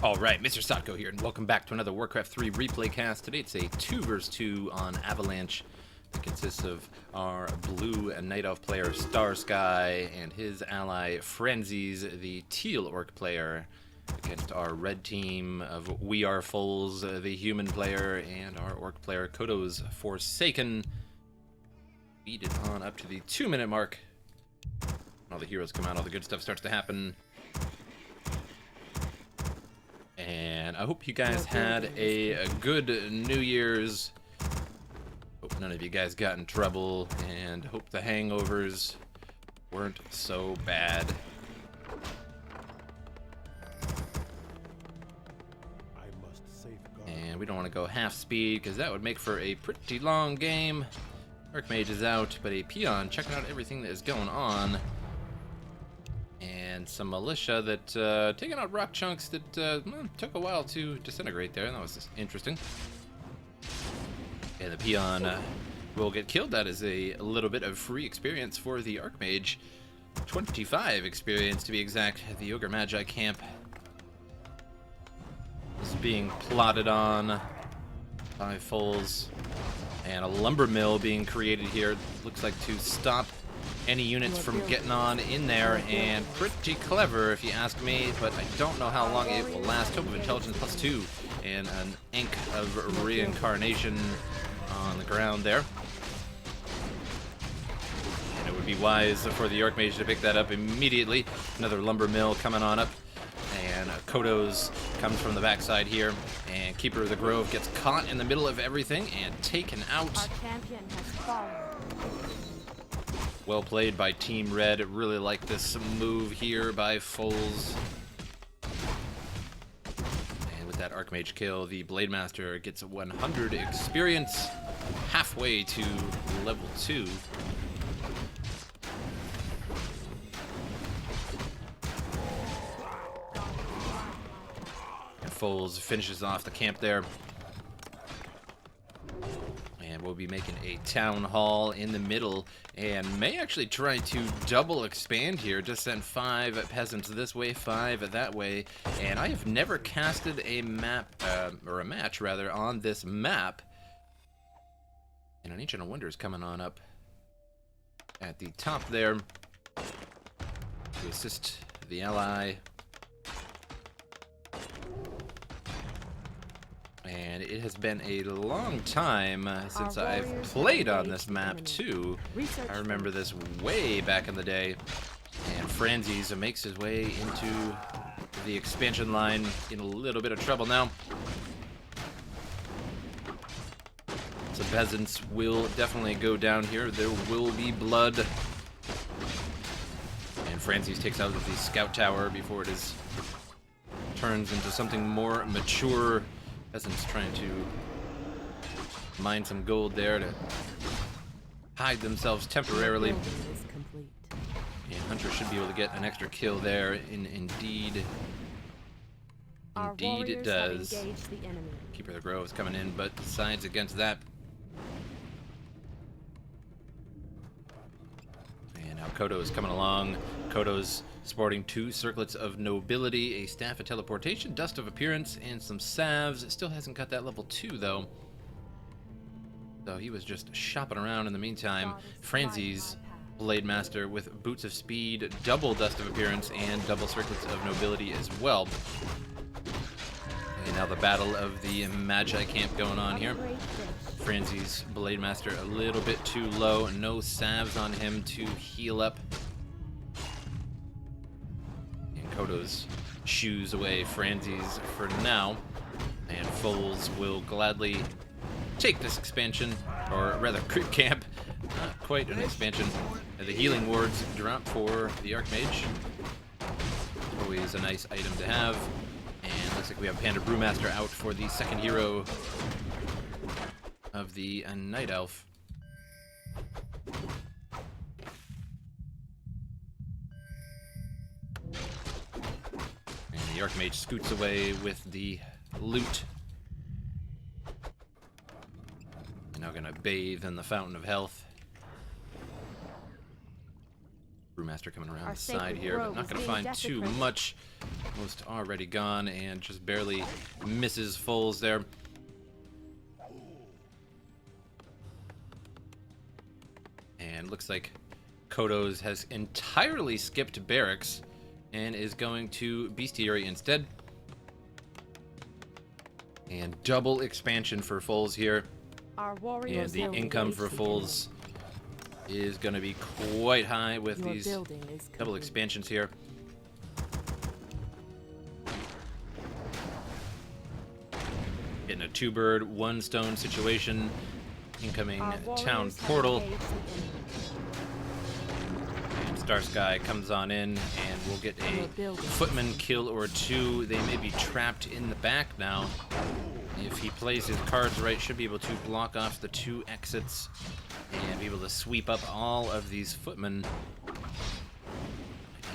Alright, MrSotko here, and welcome back to another Warcraft 3 replay cast. Today it's a 2 vs 2 on Avalanche. It consists of our blue and night elf player Starsky and his ally Franzyzz, the teal orc player, against our red team of Wearefoals, the human player, and our orc player KodosForsaken. Beat it on up to the 2-minute mark. All the heroes come out, all the good stuff starts to happen. And I hope you guys had a good New Year's. Hope none of you guys got in trouble, and hope the hangovers weren't so bad. And we don't want to go half speed, because that would make for a pretty long game. Archmage is out, but a peon checking out everything that is going on. And some militia that taking out rock chunks that took a while to disintegrate there. That was just interesting. And the peon will get killed. That is a little bit of free experience for the Archmage. 25 experience to be exact. The Ogre Magi camp is being plotted on by foals. And a lumber mill being created here. Looks like to stop any units from getting on in there, and pretty clever if you ask me, but I don't know how long it will last. Hope of Intelligence +2 and an ink of reincarnation on the ground there. And it would be wise for the Archmage to pick that up immediately. Another lumber mill coming on up, and Kodos comes from the backside here, and Keeper of the Grove gets caught in the middle of everything and taken out. Our champion has fallen. Well played by Team Red. Really like this move here by Foals. And with that Archmage kill, the Blade Master gets 100 experience, halfway to level 2. And Foals finishes off the camp there. And we'll be making a town hall in the middle, and may actually try to double expand here. Just send 5 peasants this way, 5 that way. And I have never casted a map, or a match rather, on this map. And an Ancient of Wonders coming on up at the top there to assist the ally. And it has been a long time since I've played on this map too. I remember this way back in the day. And Franzyzz makes his way into the expansion line, in a little bit of trouble now. Some peasants will definitely go down here. There will be blood. And Franzyzz takes out the scout tower before it turns into something more mature. Peasants trying to mine some gold there to hide themselves temporarily. And Hunter should be able to get an extra kill there. Indeed it does. Keeper of the Grove is coming in, but decides against that. And now Kodo is coming along. Kodo's sporting 2 circlets of nobility, a staff of teleportation, dust of appearance, and some salves. Still hasn't got that level 2 though. So he was just shopping around in the meantime. Franzyzz, Blade Master with boots of speed, double dust of appearance, and double circlets of nobility as well. And now the battle of the Magi camp going on here. Franzyzz, Blade Master, a little bit too low. No salves on him to heal up. Kodos shoos away Franzyzz for now, and Foals will gladly take this expansion, or rather creep camp. Not quite an expansion. The healing wards drop for the Archmage. Always a nice item to have. And looks like we have Panda Brewmaster out for the second hero of the Night Elf. The Archmage scoots away with the loot. And now gonna bathe in the Fountain of Health. Brewmaster coming around the side here, but not going to find too much. Most already gone, and just barely misses Foals there. And looks like Kodos has entirely skipped barracks and is going to bestiary instead. And double expansion for Foals here. And the income for Foals is going to be quite high with these double expansions here. Getting a 2-bird, 1-stone situation. Incoming town portal. And Starsky comes on in, and we'll get a footman kill or 2. They may be trapped in the back now. If he plays his cards right, should be able to block off the 2 exits and be able to sweep up all of these footmen.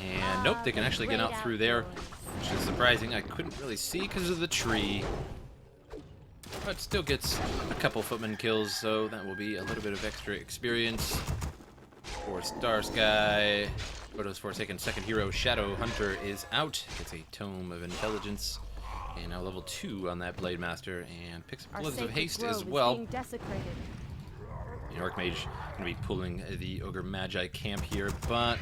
And nope, they can actually get out through there, which is surprising. I couldn't really see because of the tree. But still gets a couple footman kills, so that will be a little bit of extra experience for Starsky. KodosForsaken second hero, Shadow Hunter, is out. Gets a Tome of Intelligence. And now level 2 on that Blade Master, and picks up Gloves of Haste as well. The Archmage going to be pulling the Ogre Magi camp here, but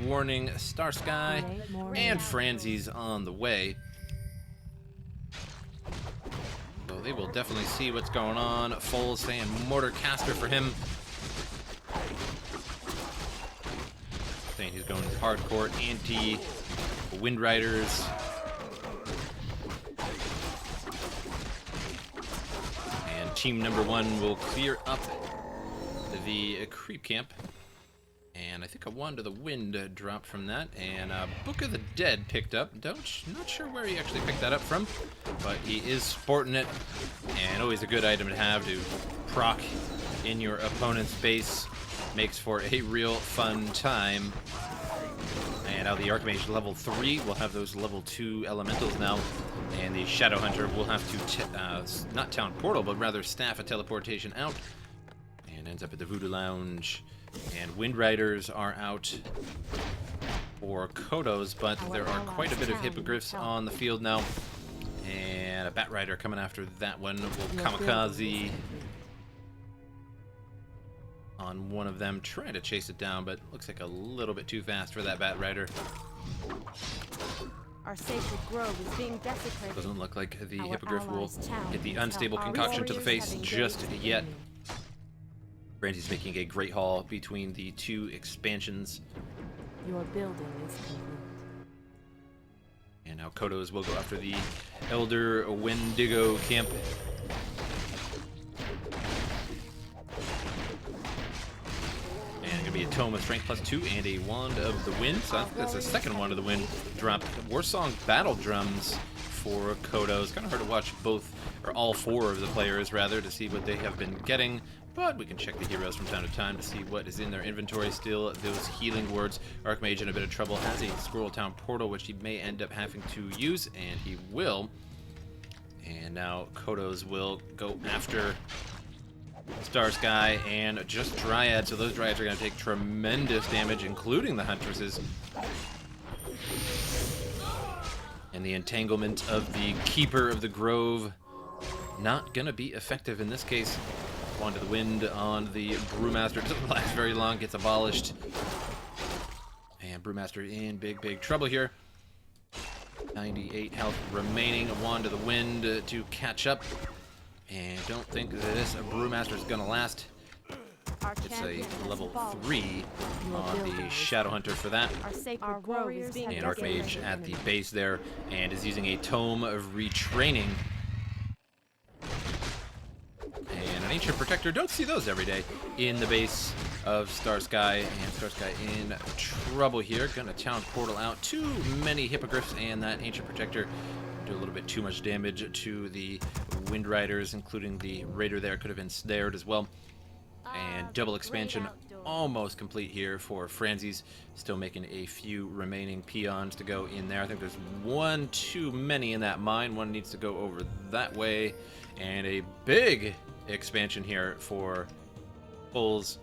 warning, Starsky and Franzyzz on the way. So they will definitely see what's going on. Foals saying Mortar Caster for him. Saying he's going hardcore anti-Wind Riders. And team number 1 will clear up the creep camp. And I think a Wand of the Wind dropped from that, and Book of the Dead picked up. Not sure where he actually picked that up from, but he is sporting it, and always a good item to have to proc in your opponent's base. Makes for a real fun time. And now the Archmage level 3 will have those level 2 elementals now, and the Shadow Hunter will have to not Town Portal, but rather staff a teleportation out, and ends up at the Voodoo Lounge. And Wind Riders are out for Kodos, but there are quite a bit of Hippogriffs on the field now. And a Bat Rider coming after that one. Will Kamikaze on one of them, trying to chase it down, but looks like a little bit too fast for that Bat Rider. Our sacred grove is being desecrated. Doesn't look like the Hippogriff will get the unstable concoction to the face just yet. Franzyzz making a great haul between the 2 expansions. Your building is complete. And now Kodos will go after the Elder Wendigo camp. And going to be a Tome of Strength +2 and a Wand of the Wind. So I think that's the second Wand of the Wind drop. Warsong Battle Drums for Kodos. Kind of hard to watch both, or all 4 of the players rather, to see what they have been getting. But we can check the heroes from time to time to see what is in their inventory still. Those healing words. Archmage in a bit of trouble. Has a Squirrel Town Portal, which he may end up having to use, and he will. And now Kodos will go after Starsky and just Dryads. So those Dryads are going to take tremendous damage, including the Huntresses. And the entanglement of the Keeper of the Grove not going to be effective in this case. Wand of the Wind on the Brewmaster. Doesn't last very long. Gets abolished. And Brewmaster in big trouble here. 98 health remaining. A Wand of the Wind to catch up. And don't think that this Brewmaster is going to last. It's a level 3 on the Shadow Hunter for that. And Archmage at the base there. And is using a Tome of Retraining. And an Ancient Protector, don't see those every day in the base of Starsky. And Starsky in trouble here. Gonna Town Portal out. Too many Hippogriffs, and that Ancient Protector do a little bit too much damage to the Wind Riders, including the Raider there. Could have been snared as well. And double expansion almost complete here for Franzyzz. Still making a few remaining peons to go in there. I think there's one too many in that mine. One needs to go over that way. And a big expansion here for Foals.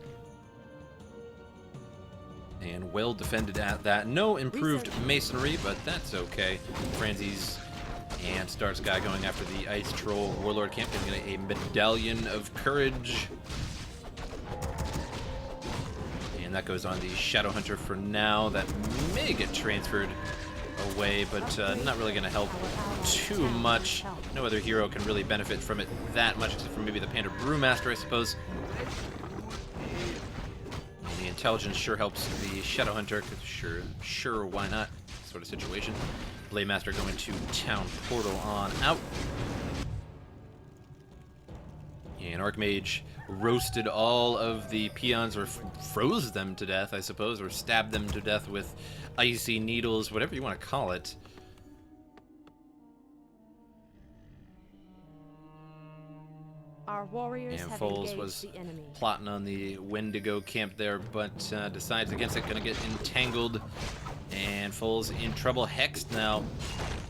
And well defended at that. No improved masonry, but that's okay. Franzyzz and Starsky going after the Ice Troll Warlord camp, getting a Medallion of Courage. And that goes on the Shadow Hunter for now. That may get transferred away, but not really going to help too much. No other hero can really benefit from it that much, except for maybe the Panda Brewmaster, I suppose. And the intelligence sure helps the Shadow Hunter, because sure, why not, sort of situation. Blade Master going to Town Portal on out. And Archmage roasted all of the peons, or froze them to death, I suppose, or stabbed them to death with icy needles, whatever you want to call it. Our warriors And have Foles engaged was the enemy. plotting on the Wendigo camp there, but decides against it, gonna get entangled. And Foles in trouble, hexed now.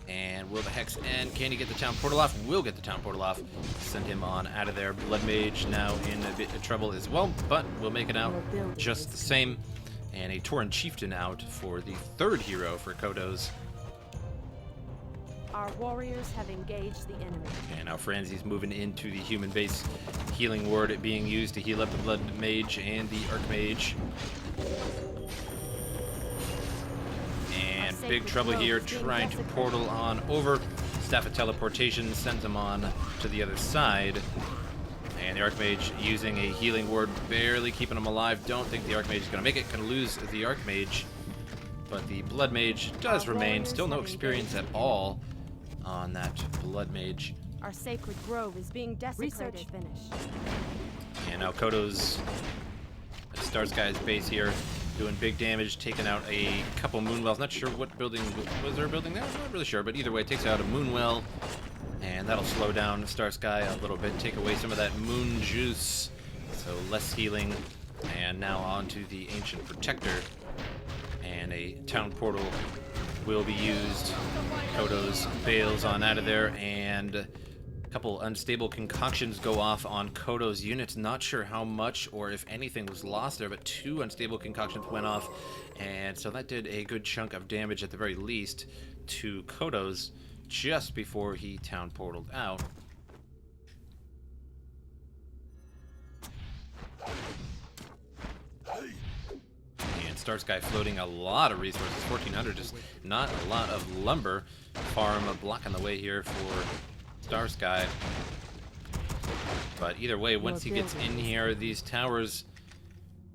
And will the hex end? Can he get the town portal off? Will get the town portal off. Send him on out of there. Blood Mage now in a bit of trouble as well, but we'll make it out just the same. And a Tauren Chieftain out for the third hero for Kodos. Our warriors have engaged the enemy. And now Franzyzz moving into the human base. Healing ward being used to heal up the Blood Mage and the Archmage. And big trouble here, trying to portal on over. Staff of Teleportation sends him on to the other side. And the Archmage using a healing ward, barely keeping him alive. Don't think the Archmage is going to make it. Going to lose the Archmage. But the Blood Mage does remain. Still no experience at all on that Blood Mage. Our sacred grove is being desecrated. Research finished. And now Kodos, Starsky's base here, doing big damage, taking out a couple Moonwells. Not sure what building, was there a building there? I'm not really sure, but either way, it takes out a Moonwell. And that'll slow down Starsky a little bit, take away some of that moon juice. So less healing. And now on to the Ancient Protector. And a town portal will be used. Kodos bails on out of there, and a couple unstable concoctions go off on Kodos units. Not sure how much or if anything was lost there, but 2 unstable concoctions went off, and so that did a good chunk of damage at the very least to Kodos just before he town portaled out. Starsky floating a lot of resources, 1,400, just not a lot of lumber. Farm blocking the way here for Starsky. But either way, once he gets in here, these towers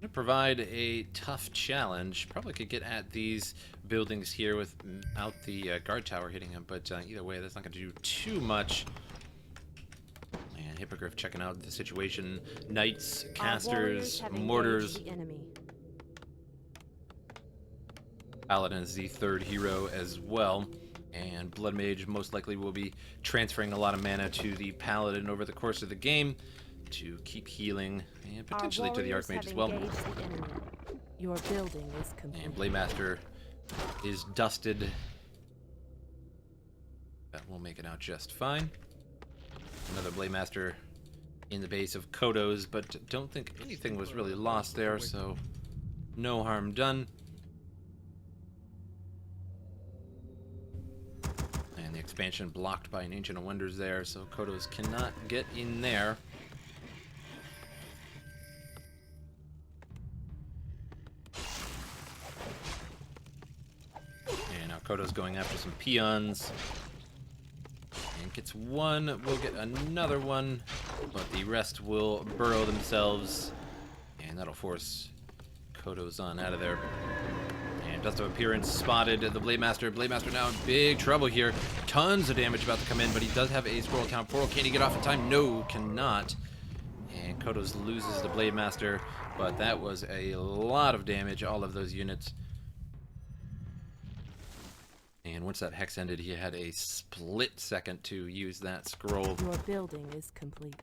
going to provide a tough challenge. Probably could get at these buildings here without the guard tower hitting him, but either way, that's not going to do too much. And Hippogriff checking out the situation. Knights, casters, mortars. Paladin is the third hero as well, and Blood Mage most likely will be transferring a lot of mana to the Paladin over the course of the game to keep healing, and potentially to the Archmage as well. Your building is complete. And Blade Master is dusted. That will make it out just fine. Another Blade Master in the base of Kodos, but don't think anything was really lost there, so no harm done. And the expansion blocked by an Ancient of Wonders there, so Kodos cannot get in there. And now Kodos going after some peons. And gets one, will get another one, but the rest will burrow themselves. And that'll force Kodos on out of there. And Dust of Appearance spotted the Blade Master. Blade Master now in big trouble here. Tons of damage about to come in, but he does have a Scroll Town Portal. Can he get off in time? No, cannot. And Kodos loses the Blade Master, but that was a lot of damage, all of those units. And once that hex ended, he had a split second to use that scroll. Your building is complete.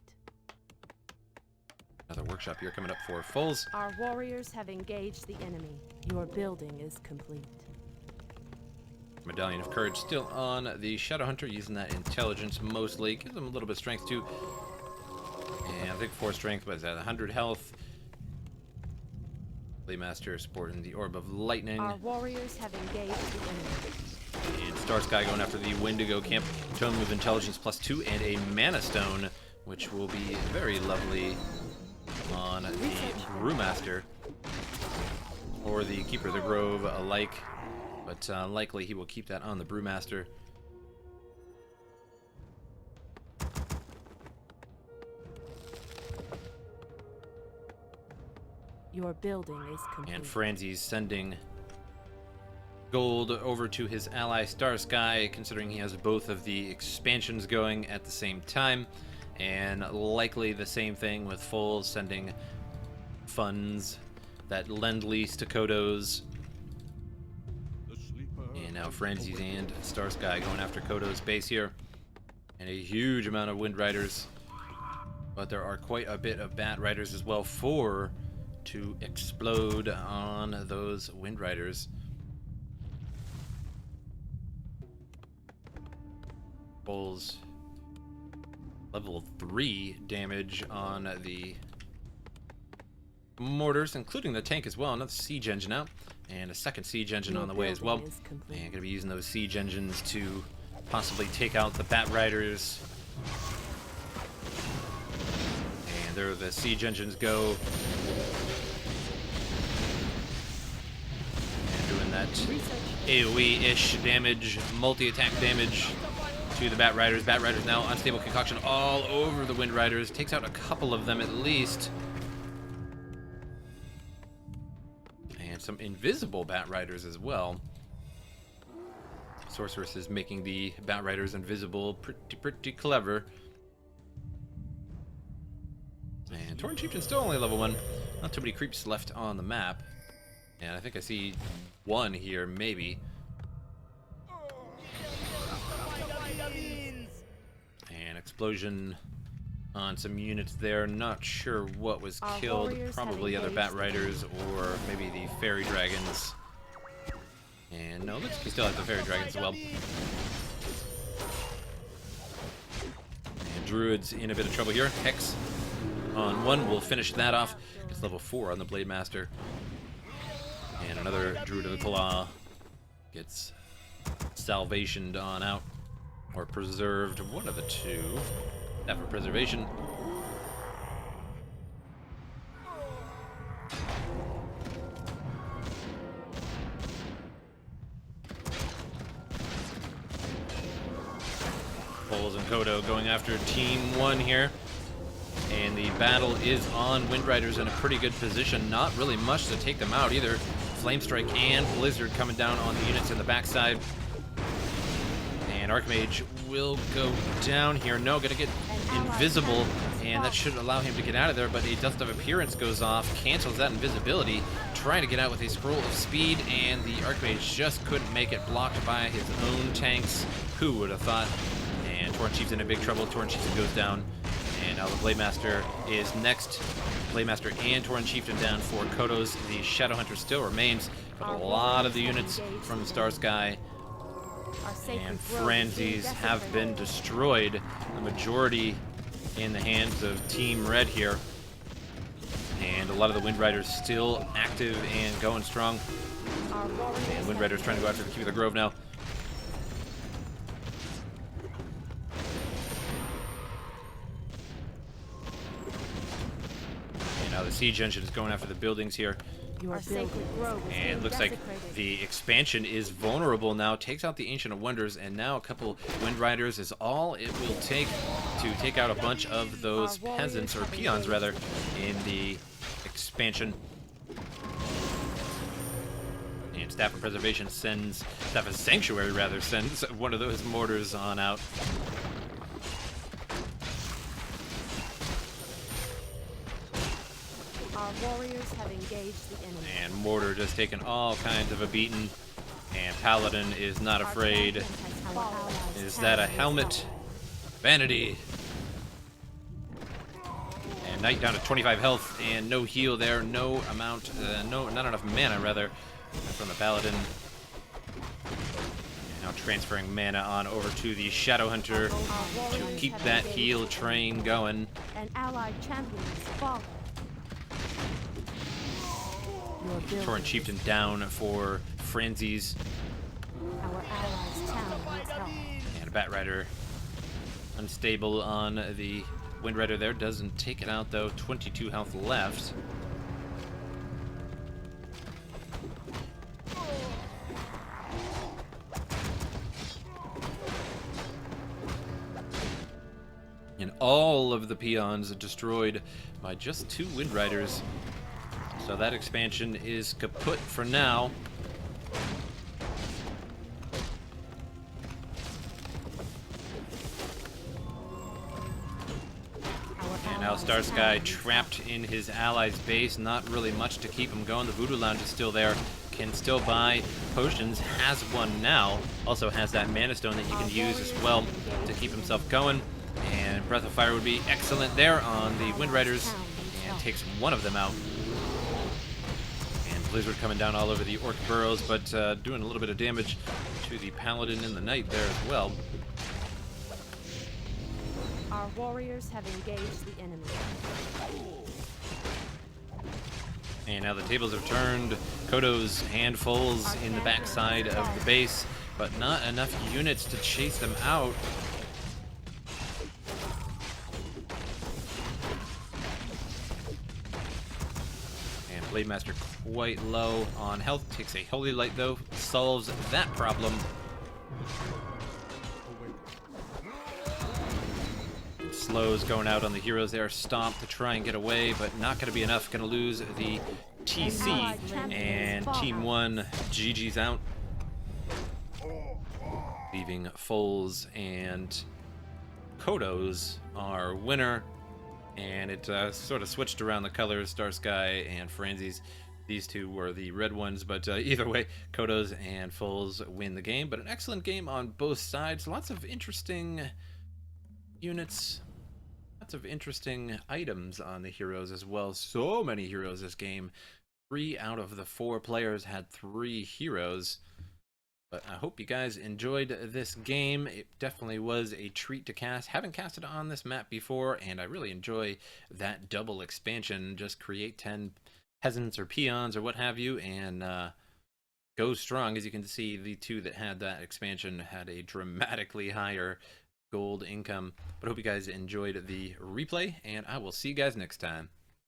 Another workshop here coming up for Foles. Our warriors have engaged the enemy. Your building is complete. Medallion of Courage still on the Shadow Hunter, using that intelligence mostly. Gives him a little bit of strength too. And I think 4 strength, what is that, 100 health. Playmaster sporting the Orb of Lightning. Our warriors have engaged the enemy. And Starsky going after the Wendigo Camp. Tome of Intelligence +2 and a Mana Stone, which will be very lovely on the Brewmaster or the Keeper of the Grove alike. But likely he will keep that on the Brewmaster. Your building is complete. And Franzyzz sending gold over to his ally Starsky, considering he has both of the expansions going at the same time. And likely the same thing with Wearefoals sending funds that lend lease to Kodos. And now Franzyzz and Starsky going after Kodos base here. And a huge amount of Wind Riders. But there are quite a bit of Bat Riders as well to explode on those Wind Riders. Bulls level 3 damage on the mortars, including the tank as well. Another siege engine out, and a second siege engine on the way as well. And gonna be using those siege engines to possibly take out the Bat Riders. And there the siege engines go. And doing that AoE-ish damage, multi-attack damage to the Bat Riders. Bat Riders now unstable concoction all over the Wind Riders. Takes out a couple of them at least. And some invisible Bat Riders as well. Sorceress is making the Bat Riders invisible. Pretty clever. And Tauren Chieftain's still only level 1. Not too many creeps left on the map. And I think I see one here, maybe. And explosion on some units there. Not sure what was killed. Probably other Bat Riders or maybe the Fairy Dragons. And no, looks like we still have the Fairy Dragons as well. And Druid's in a bit of trouble here. Hex on one. We'll finish that off. It's level 4 on the Blade Master. And another Druid of the Claw gets salvationed on out. Or preserved, one of the two. That for preservation. Wearefoals and Kodo going after Team 1 here. And the battle is on. Wind Riders in a pretty good position. Not really much to take them out either. Flamestrike and Blizzard coming down on the units in the backside. And Archmage will go down here. No, gonna get invisible, and that should allow him to get out of there, but a Dust of Appearance goes off, cancels that invisibility, trying to get out with a Scroll of Speed, and the Archmage just couldn't make it, blocked by his own tanks. Who would have thought? And Tauren Chieftain in big trouble. Tauren Chieftain goes down, and now the Blade Master is next. Blade Master and Tauren Chieftain down for Kodos. The Shadow Hunter still remains, but a lot of the units from the Starsky and Franzyzz have been destroyed. The majority in the hands of Team Red here. And a lot of the Wind Riders still active and going strong. And Wind Riders trying to go after the Keeper of the Grove now. And now the Siege Engine is going after the buildings here. And it looks like the expansion is vulnerable now. Takes out the Ancient of Wonders, and now a couple Wind Riders is all it will take to take out a bunch of those peasants, or peons rather, in the expansion. And Staff of Preservation sends, Staff of Sanctuary rather, sends one of those mortars on out. Our warriors have engaged the enemy. And Mortar just taking all kinds of a beating. And Paladin is not afraid. Is that a helmet? Vanity. And Knight down to 25 health and no heal there. No amount, not enough mana rather from the Paladin. And now transferring mana on over to the Shadow Hunter to keep that heal train going. An allied champion is fallen. Your building. Torrent Chieftain down for Franzyzz. Our allies' town needs help. And a Bat Rider unstable on the Wind Rider there. Doesn't take it out though. 22 health left. And all of the peons destroyed by just 2 Wind Riders. So that expansion is kaput for now. And now Starsky trapped in his ally's base. Not really much to keep him going. The Voodoo Lounge is still there. Can still buy potions. Has one now. Also has that Mana Stone that you can use as well to keep himself going. And Breath of Fire would be excellent there on the Wind Riders. And takes one of them out. And Blizzard coming down all over the Orc burrows, but doing a little bit of damage to the Paladin in the Knight there as well. Our warriors have engaged the enemy. And now the tables have turned. Kodos handfuls in the backside of the base, but not enough units to chase them out. And Blade Master quite low on health. Takes a Holy Light though. Solves that problem. Slows going out on the heroes there. Stomp to try and get away, but not going to be enough. Going to lose the TC. And Team 1 GG's out. Leaving Foals and Kodos our winner. And it sort of switched around the colors. Starsky and Franzyzz. These two were the red ones, but either way, Kodos and Foals win the game. But an excellent game on both sides. Lots of interesting units. Lots of interesting items on the heroes as well. So many heroes this game. 3 out of the 4 players had 3 heroes. But I hope you guys enjoyed this game. It definitely was a treat to cast. Haven't casted on this map before, and I really enjoy that double expansion. Just create 10 peasants or peons or what have you, and go strong. As you can see, the 2 that had that expansion had a dramatically higher gold income. But I hope you guys enjoyed the replay, and I will see you guys next time.